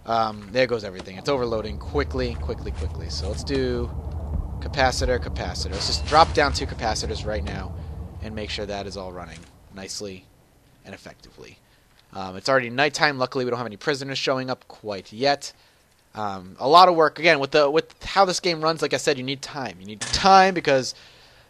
There goes everything. It's overloading quickly. So let's do capacitor. Let's just drop down 2 capacitors right now and make sure that is all running nicely and effectively. It's already nighttime. Luckily, we don't have any prisoners showing up quite yet. A lot of work. Again, with how this game runs, like I said, you need time. You need time because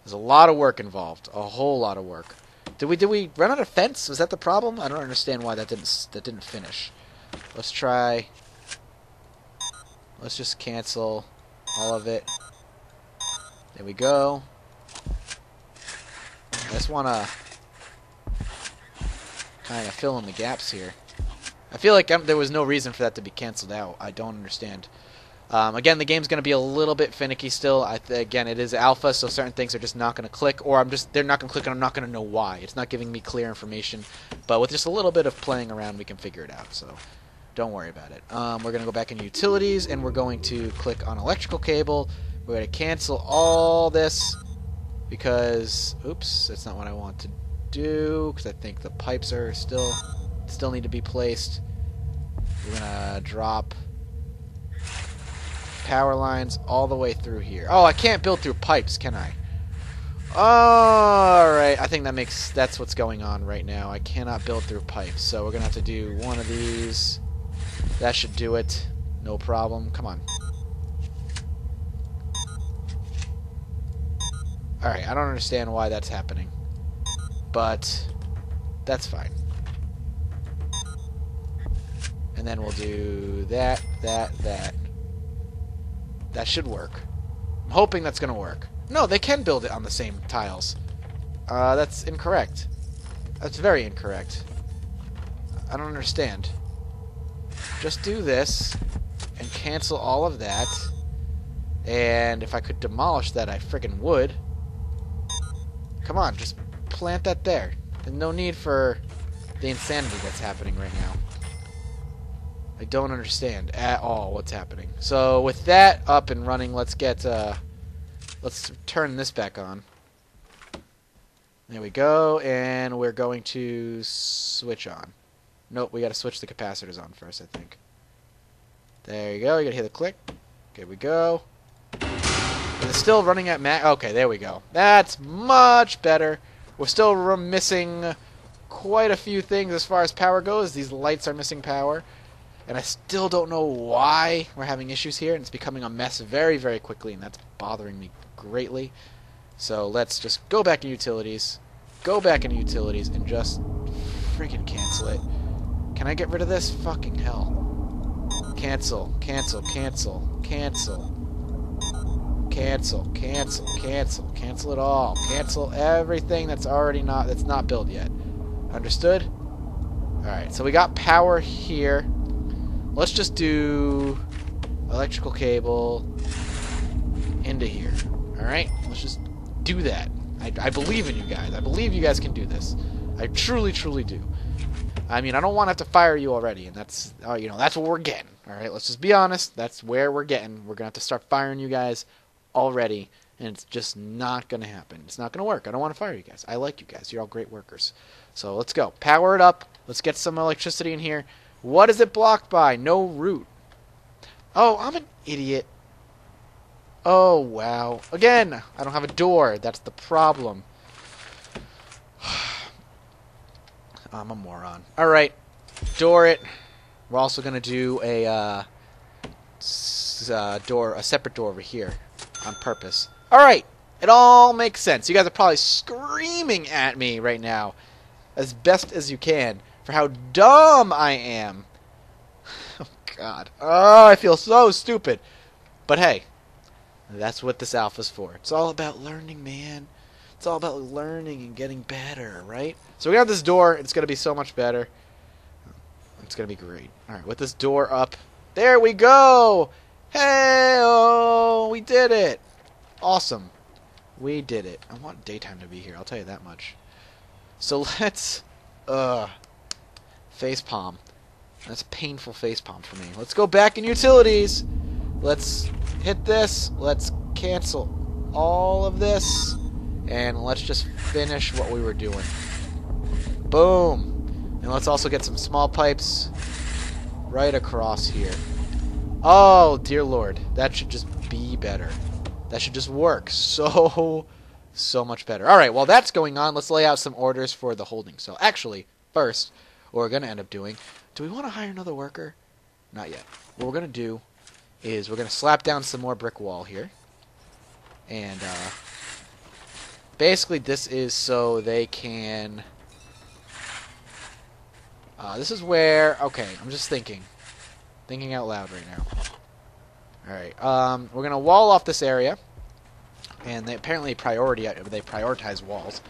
there's a lot of work involved. A whole lot of work. Did we run out of fence? Was that the problem? I don't understand why that didn't finish. Let's try. Let's just cancel all of it. There we go. I just want to kind of fill in the gaps here. I feel like there was no reason for that to be canceled out. I don't understand. Again, the game's going to be a little bit finicky still. Again, it is alpha, so certain things are just not going to click, or they're not going to click and I'm not going to know why. It's not giving me clear information. But with just a little bit of playing around, we can figure it out. So don't worry about it. We're going to go back into utilities, and we're going to click on electrical cable. We're going to cancel all this because, oops, that's not what I want to do, because I think the pipes are still need to be placed. We're going to drop power lines all the way through here. Oh, I can't build through pipes, can I? Alright, I think that's what's going on right now. I cannot build through pipes, so we're going to have to do one of these. That should do it. No problem. Come on. Alright, I don't understand why that's happening. But that's fine. And then we'll do that. That should work. I'm hoping that's going to work. No, they can build it on the same tiles. That's incorrect. That's very incorrect. I don't understand. Just do this and cancel all of that. And if I could demolish that, I friggin' would. Come on, just plant that there. There's no need for the insanity that's happening right now. I don't understand at all what's happening. So with that up and running, let's turn this back on. There we go, and we're going to switch on. Nope, we got to switch the capacitors on first, I think. There you go. You got to hear the click. Okay, we go. It's still running at max. Okay, there we go. That's much better. We're still missing quite a few things as far as power goes. These lights are missing power. And I still don't know why we're having issues here, and it's becoming a mess very, very quickly, and that's bothering me greatly. So let's just go back in utilities, and just freaking cancel it. Can I get rid of this? Fucking hell. Cancel it all. Cancel everything that's not built yet. Understood? Alright, so we got power here. Let's just do electrical cable into here. Alright? Let's just do that. I believe in you guys. I believe you guys can do this. I truly, truly do. I mean, I don't want to have to fire you already, and that's that's what we're getting. Alright? Let's just be honest. That's where we're getting. We're going to have to start firing you guys already, and it's just not going to happen. It's not going to work. I don't want to fire you guys. I like you guys. You're all great workers. So let's go. Power it up. Let's get some electricity in here. What is it blocked by? No route. Oh, I'm an idiot. Oh, wow. Again, I don't have a door. That's the problem. I'm a moron. Alright. Door it. We're also going to do a separate door over here on purpose. Alright. It all makes sense. You guys are probably screaming at me right now as best as you can for how dumb I am. Oh, God. Oh, I feel so stupid. But hey, that's what this alpha's for. It's all about learning, man. It's all about learning and getting better, right? So we got this door. It's going to be so much better. It's going to be great. All right, with this door up. There we go. Hey-oh, we did it. Awesome. We did it. I want daytime to be here. I'll tell you that much. So let's... facepalm. That's a painful facepalm for me. Let's go back in utilities. Let's hit this. Let's cancel all of this. And let's just finish what we were doing. Boom. And let's also get some small pipes. right across here. Oh, dear Lord. That should just be better. That should just work so much better. Alright, while that's going on, let's lay out some orders for the holding cell. Actually, first, what we're going to end up doing, do we want to hire another worker? Not yet. What we're going to do is we're going to slap down some more brick wall here. And basically this is so they can... this is where... Okay, I'm just thinking. Thinking out loud right now. Alright, we're going to wall off this area. And they apparently prioritize walls.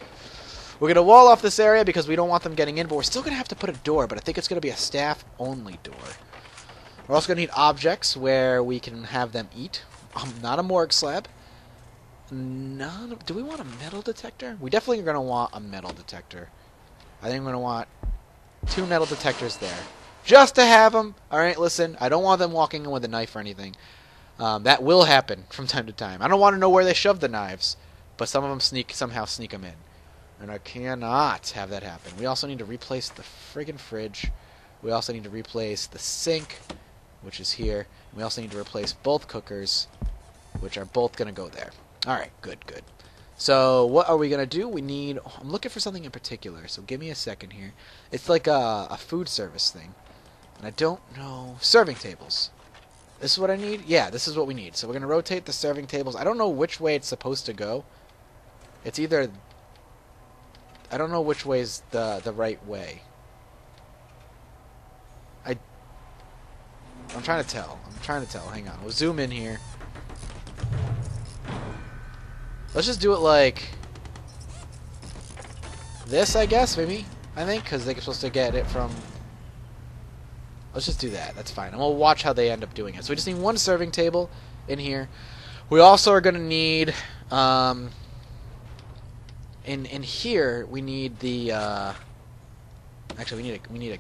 We're going to wall off this area because we don't want them getting in, but we're still going to have to put a door, but I think it's going to be a staff-only door. We're also going to need objects where we can have them eat. Not a morgue slab. Do we want a metal detector? We definitely are going to want a metal detector. I think I'm going to want 2 metal detectors there. Just to have them. Alright, listen, I don't want them walking in with a knife or anything. That will happen from time to time. I don't want to know where they shove the knives, but some of them somehow sneak them in. And I cannot have that happen. We also need to replace the friggin' fridge. We also need to replace the sink, which is here. We also need to replace both cookers, which are both going to go there. Alright, good. So, what are we going to do? I'm looking for something in particular, so give me a second here. It's like a food service thing. And I don't know... Serving tables. This is what I need? Yeah, this is what we need. So we're going to rotate the serving tables. I don't know which way it's supposed to go. It's either... I don't know which way is the right way. I'm trying to tell. Hang on. We'll zoom in here. Let's just do it like... this, I guess, maybe? I think, because they're supposed to get it from... Let's just do that. That's fine. And we'll watch how they end up doing it. So we just need 1 serving table in here. We also are going to need... In here, we need the... actually, we need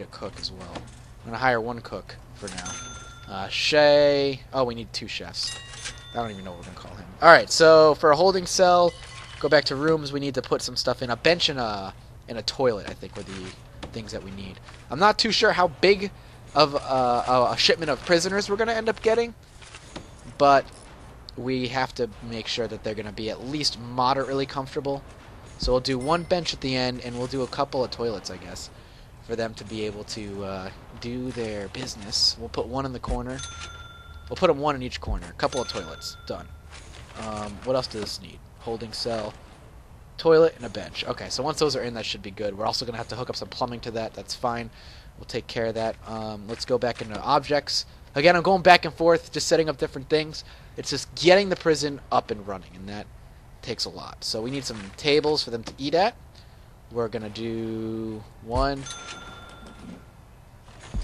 a cook as well. I'm going to hire 1 cook for now. Shay... Oh, we need 2 chefs. I don't even know what we're going to call him. Alright, so for a holding cell, go back to rooms, we need to put some stuff in. A bench and a toilet, I think, were the things that we need. I'm not too sure how big of a shipment of prisoners we're going to end up getting, but we have to make sure that they're going to be at least moderately comfortable. So we'll do 1 bench at the end, and we'll do a couple of toilets, I guess, for them to be able to do their business. We'll put 1 in the corner. We'll put them 1 in each corner. A couple of toilets. Done. What else does this need? Holding cell, toilet, and a bench. Okay, so once those are in, that should be good. We're also going to have to hook up some plumbing to that. That's fine. We'll take care of that. Let's go back into objects. Again, I'm going back and forth, just setting up different things. It's just getting the prison up and running, and that takes a lot. So we need some tables for them to eat at. We're going to do 1,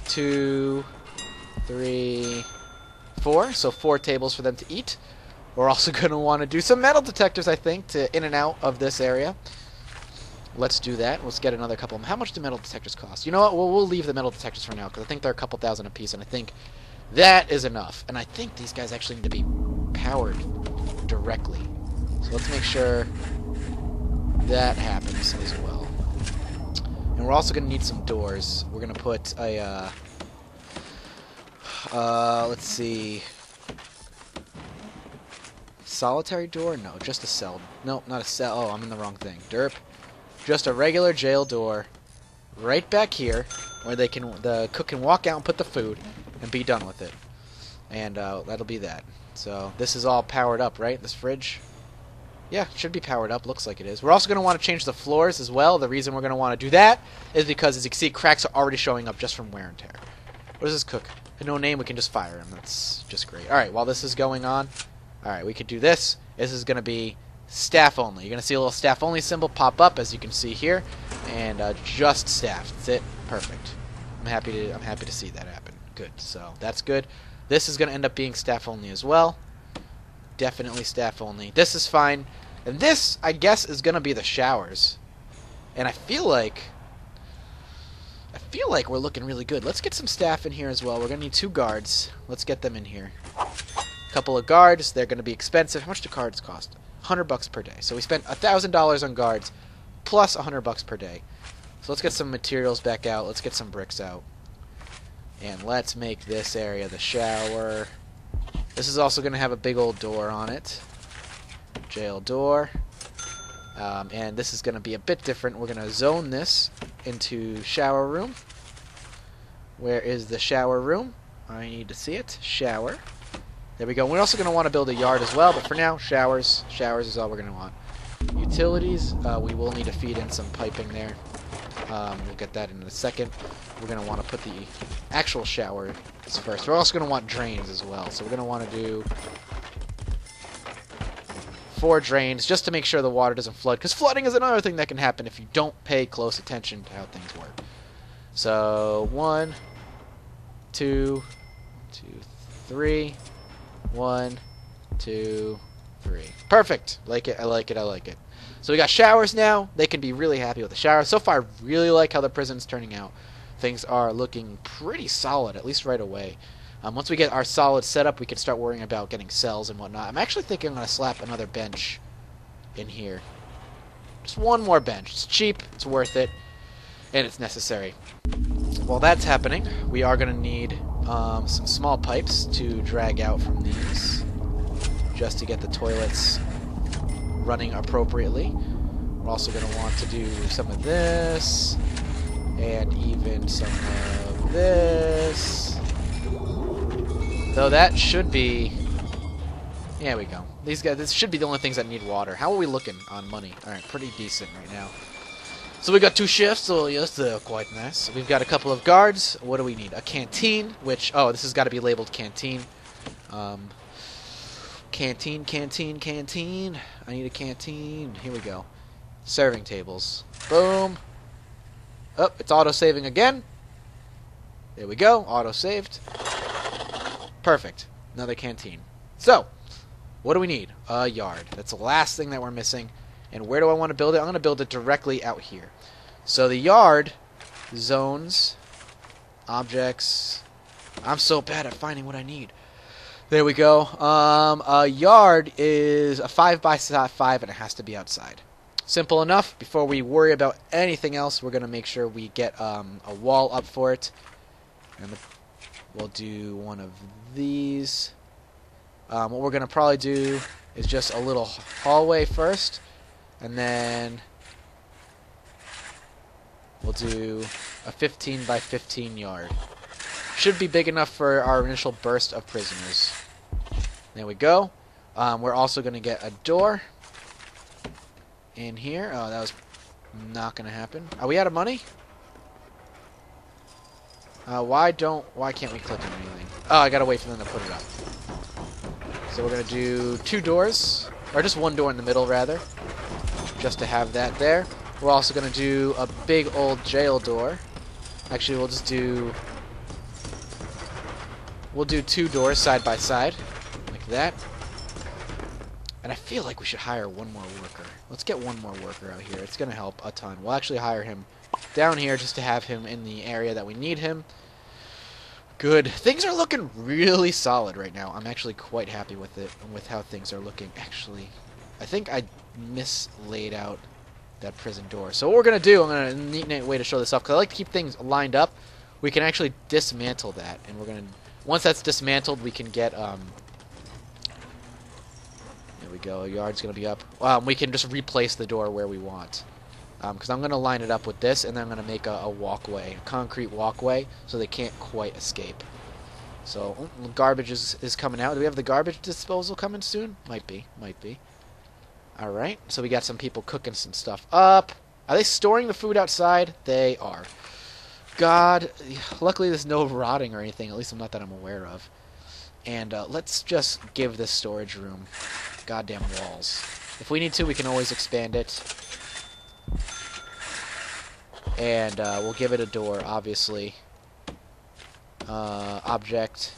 2, 3, 4. So 4 tables for them to eat. We're also going to want to do some metal detectors, I think, to in and out of this area. Let's do that. Let's get another couple. How much do metal detectors cost? You know what? We'll leave the metal detectors for now, because I think they're a couple thousand apiece, and I think that is enough. And I think these guys actually need to be powered directly. So let's make sure that happens as well. And we're also going to need some doors. We're going to put a... let's see... Solitary door? No, just a cell. No, not a cell. Oh, I'm in the wrong thing. Derp. Just a regular jail door right back here where the cook can walk out and put the food and be done with it. And that'll be that. So this is all powered up, right? This fridge? Yeah, it should be powered up. Looks like it is. We're also going to want to change the floors as well. The reason we're going to want to do that is because, as you can see, cracks are already showing up just from wear and tear. What does this cook? No name, we can just fire him. That's just great. Alright, while this is going on... Alright, we could do this. This is going to be staff only. You're going to see a little staff only symbol pop up, as you can see here. And just staff. That's it. Perfect. I'm happy to see that happen. Good. So that's good. This is going to end up being staff only as well. Definitely staff only. This is fine. And this, I guess, is going to be the showers. And I feel like we're looking really good. Let's get some staff in here as well. We're going to need 2 guards. Let's get them in here. Couple of guards. They're going to be expensive. How much do guards cost? $100 per day. So we spent $1,000 on guards plus $100 per day. So let's get some materials back out. Let's get some bricks out. And let's make this area the shower. This is also going to have a big old door on it. Jail door. And this is going to be a bit different. We're going to zone this into shower room. Where is the shower room? I need to see it. Shower. There we go. We're also going to want to build a yard as well, but for now, showers. Showers is all we're going to want. Utilities, we will need to feed in some piping there. We'll get that in a second. We're going to want to put the actual showers first. We're also going to want drains as well. So we're going to want to do 4 drains just to make sure the water doesn't flood. Because flooding is another thing that can happen if you don't pay close attention to how things work. So 1, 2, 3. 1, 2, 3. Perfect. Like it. I like it. I like it. So we got showers now. They can be really happy with the showers. So far, I really like how the prison's turning out. Things are looking pretty solid, at least right away. Once we get our solid setup, we can start worrying about getting cells and whatnot. I'm actually thinking I'm going to slap another bench in here. Just one more bench. It's cheap, it's worth it, and it's necessary. While that's happening, we are going to need some small pipes to drag out from these, just to get the toilets running appropriately. We're also going to want to do some of this, and even some of this. Though that should be... There we go. These guys, this should be the only things that need water. How are we looking on money? Alright, pretty decent right now. So we got 2 shifts, so yes, quite nice. We've got a couple of guards. What do we need? A canteen, which... Oh, this has got to be labeled canteen. Canteen, canteen, canteen. I need a canteen. Here we go. Serving tables. Boom. Oh, it's auto-saving again. There we go. Auto-saved. Perfect. Another canteen. So, what do we need? A yard. That's the last thing that we're missing. And where do I want to build it? I'm going to build it directly out here. So the yard, zones, objects. I'm so bad at finding what I need. There we go. A yard is a 5 by 5 and it has to be outside. Simple enough. Before we worry about anything else, we're going to make sure we get a wall up for it. And we'll do one of these. What we're going to probably do is just a little hallway first. And then we'll do a 15 by 15 yard. Should be big enough for our initial burst of prisoners. There we go. We're also going to get a door in here. Oh, that was not going to happen. Are we out of money? Why can't we click on anything? Oh, I got to wait for them to put it up. So we're going to do 2 doors. Or just 1 door in the middle, rather. Just to have that there. We're also going to do a big old jail door. Actually, we'll just do... We'll do 2 doors side by side. Like that. And I feel like we should hire 1 more worker. Let's get 1 more worker out here. It's going to help a ton. We'll actually hire him down here just to have him in the area that we need him. Good. Things are looking really solid right now. I'm actually quite happy with it and with how things are looking. Actually, I think I mislaid out that prison door. So what we're going to do, I'm going to neat way to show this off, because I like to keep things lined up. We can actually dismantle that, and we're going to, once that's dismantled, we can get, there we go, a yard's going to be up. We can just replace the door where we want. Because I'm going to line it up with this, and then I'm going to make a walkway, a concrete walkway, so they can't quite escape. So, garbage is coming out. Do we have the garbage disposal coming soon? Might be, might be. Alright, so we got some people cooking some stuff up. Are they storing the food outside? They are. God, luckily there's no rotting or anything, at least not that I'm aware of. And let's just give this storage room goddamn walls. If we need to, we can always expand it. And we'll give it a door, obviously. Object.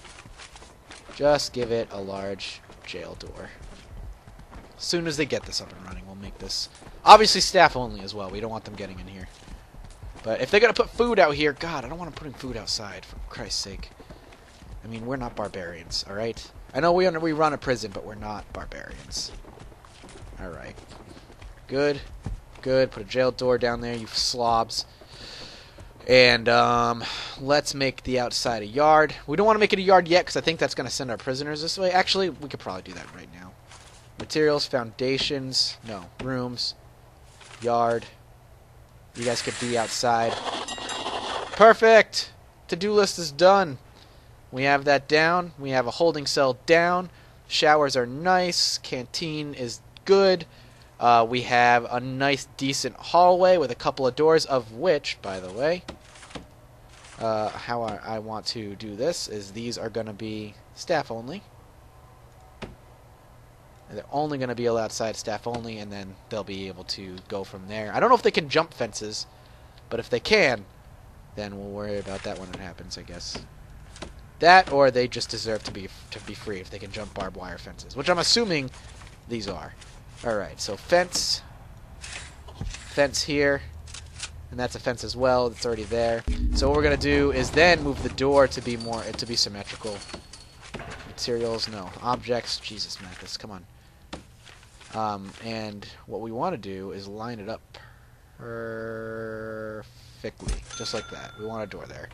Just give it a large jail door. As soon as they get this up and running, we'll make this... Obviously staff only as well. We don't want them getting in here. But if they're going to put food out here... God, I don't want them putting food outside, for Christ's sake. I mean, we're not barbarians, alright? I know we run a prison, but we're not barbarians. Alright. Good. Good. Put a jail door down there, you slobs. And let's make the outside a yard. We don't want to make it a yard yet because I think that's going to send our prisoners this way. Actually, we could probably do that right now. Materials, foundations, no, rooms, yard. You guys could be outside. Perfect! To-do list is done. We have that down. We have a holding cell down. Showers are nice. Canteen is good. We have a nice, decent hallway with a couple of doors, of which, by the way, how I want to do this is these are going to be staff only. They're only going to be allowed outside, staff only, and then they'll be able to go from there. I don't know if they can jump fences, but if they can, then we'll worry about that when it happens, I guess. That, or they just deserve to be free if they can jump barbed wire fences, which I'm assuming these are. Alright, so fence here, and that's a fence as well. It's already there. So what we're gonna do is then move the door to be symmetrical. Materials, no. Objects, Jesus, Marcus, come on. And what we want to do is line it up perfectly, just like that. We want a door there.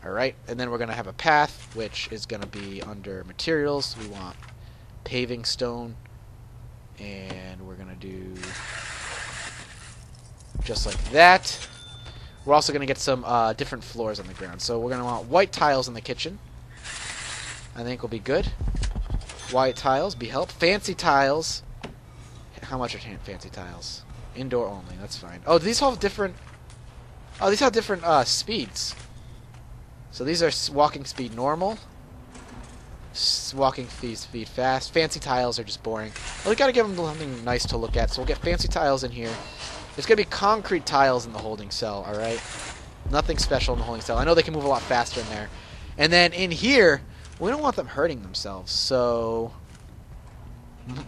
Alright, and then we're gonna have a path, which is gonna be under materials. We want paving stone. And we're going to do just like that. We're also going to get some different floors on the ground. So we're going to want white tiles in the kitchen. I think will be good. White tiles, be help. Fancy tiles. How much are fancy tiles? Indoor only, that's fine. Oh, these all have different... Oh, these have different speeds. So these are walking speed normal. Walking speed fast. Fancy tiles are just boring. Well, we gotta give them something nice to look at, so we'll get fancy tiles in here. There's gonna be concrete tiles in the holding cell, alright? Nothing special in the holding cell. I know they can move a lot faster in there. And then in here, we don't want them hurting themselves, so...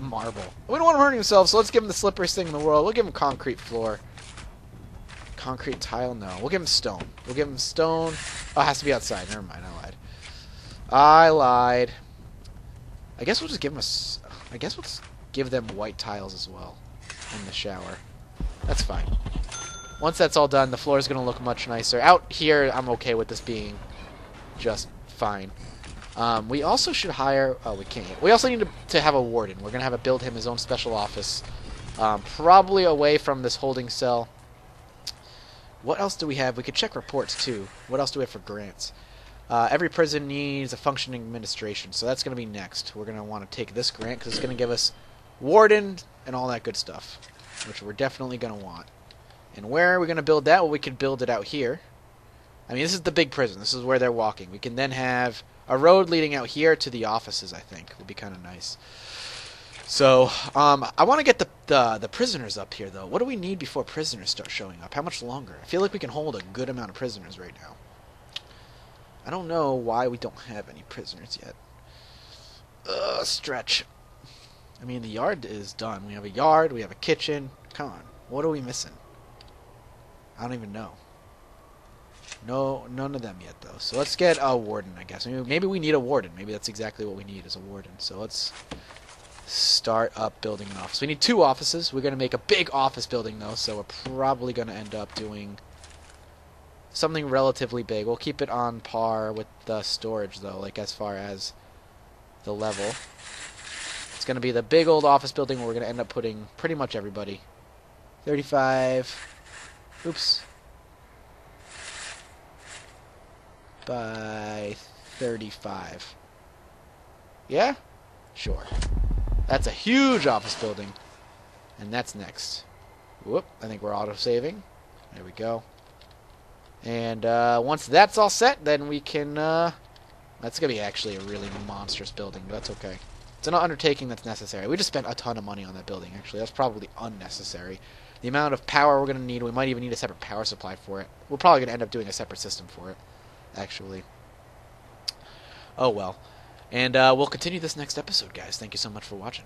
Marble. We don't want them hurting themselves, so let's give them the slipperiest thing in the world. We'll give them concrete floor. Concrete tile? No. We'll give them stone. We'll give them stone. Oh, it has to be outside. Never mind, I lied. I lied. I guess we'll just give them I guess we'll just give them white tiles as well in the shower. That's fine. Once that's all done, the floor is going to look much nicer. Out here, I'm okay with this being just fine. We also should hire... Oh, we can't yet. We also need to have a warden. We're going to have to build him his own special office. Probably away from this holding cell. What else do we have? We could check reports, too. What else do we have for grants? Every prison needs a functioning administration, so that's going to be next. We're going to want to take this grant because it's going to give us warden and all that good stuff, which we're definitely going to want. And where are we going to build that? Well, we could build it out here. I mean, this is the big prison. This is where they're walking. We can then have a road leading out here to the offices, I think. Would be kind of nice. So, I want to get the prisoners up here, though. What do we need before prisoners start showing up? How much longer? I feel like we can hold a good amount of prisoners right now. I don't know why we don't have any prisoners yet. Stretch. I mean, the yard is done. We have a yard, we have a kitchen. Come on. What are we missing? I don't even know. No, none of them yet, though. So let's get a warden, I guess. Maybe we need a warden. Maybe that's exactly what we need is a warden. So let's start up building an office. We need 2 offices. We're going to make a big office building, though, so we're probably going to end up doing something relatively big. We'll keep it on par with the storage, though, like as far as the level. It's going to be the big old office building where we're going to end up putting pretty much everybody. 35. Oops. By 35. Yeah? Sure. That's a huge office building. And that's next. Whoop, I think we're auto-saving. There we go. And once that's all set, then we can... that's going to be actually a really monstrous building, but that's okay. It's an undertaking that's necessary. We just spent a ton of money on that building, actually. That's probably unnecessary. The amount of power we're going to need, we might even need a separate power supply for it. We're probably going to end up doing a separate system for it, actually. Oh, well. And we'll continue this next episode, guys. Thank you so much for watching.